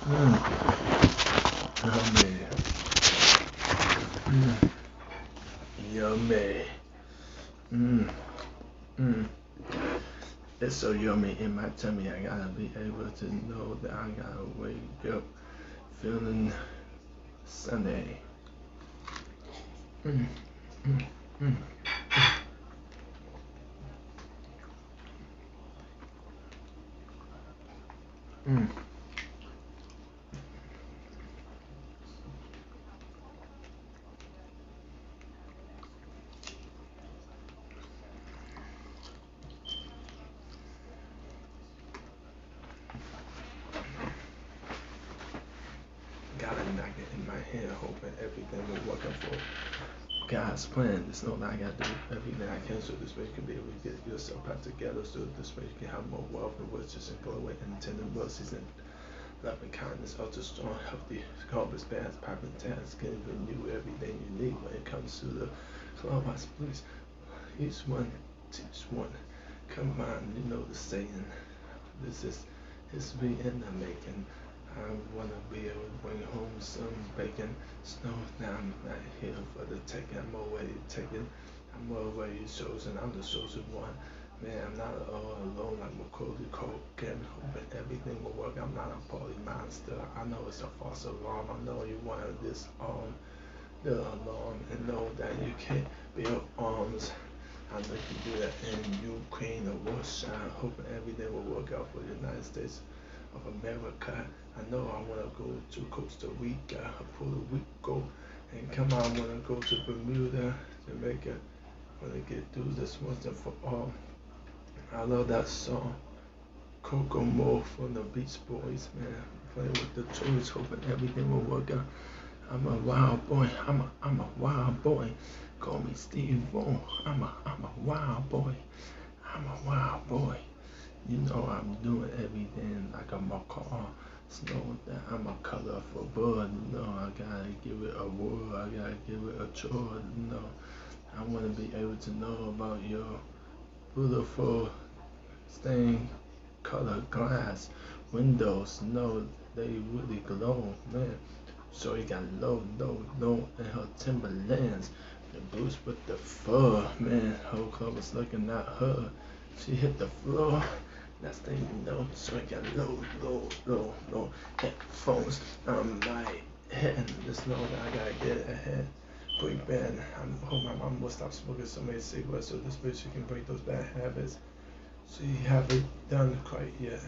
Mm. Yummy. Mm. Yummy. Mm. Mm. It's so yummy in my tummy. I gotta be able to know that I gotta wake up feeling Sunday. Mm. Mm. Mm. Mm. Gotta knock it in my head, hoping everything will work out for God's plan. It's not that I gotta do everything I can so this way you can be able to get yourself back together so this way you can have more wealth and riches and glory and tender mercies and love and kindness, ultra strong, healthy, harvest paths, popping tasks, can renew everything you need when it comes to the clubhouse. Please, each one teach one. Come on, you know the saying. This is history in the making. I wanna be able to bring home some bacon. Snow now I'm not here for the taking. I'm already taken. I'm already chosen. I'm the chosen one. Man, I'm not all alone like Macaulay Culkin, hoping everything will work. I'm not a party monster. I know it's a false alarm. I know you wanted this the alarm and know that you can't build arms. I know you can do that in Ukraine or Russia. Hoping everything will work out for the United States of America. I know I want to go to Costa Rica, Puerto Rico, and come on, I want to go to Bermuda, Jamaica. I want to get through this once and for all. I love that song, Kokomo from the Beach Boys, man. Playing with the toys, hoping everything will work out. I'm a wild boy. I'm a wild boy. Call me Steve Vaughn. I'm a wild boy. I'm a wild boy. You know I'm doing everything like I'm a car. Know that I'm a colorful bud. You know I gotta give it a word. I gotta give it a chore. You know I wanna be able to know about your beautiful stained color glass windows. Know they really glow, man. So you got low in her Timberlands. The boots with the fur, man. Whole club was looking at her. She hit the floor. That's thing you know. So I got low headphones on my head. Just know that I gotta get ahead. Quick band. I hope my mom will stop smoking so many cigarettes so this bitch she can break those bad habits. She haven't done quite yet.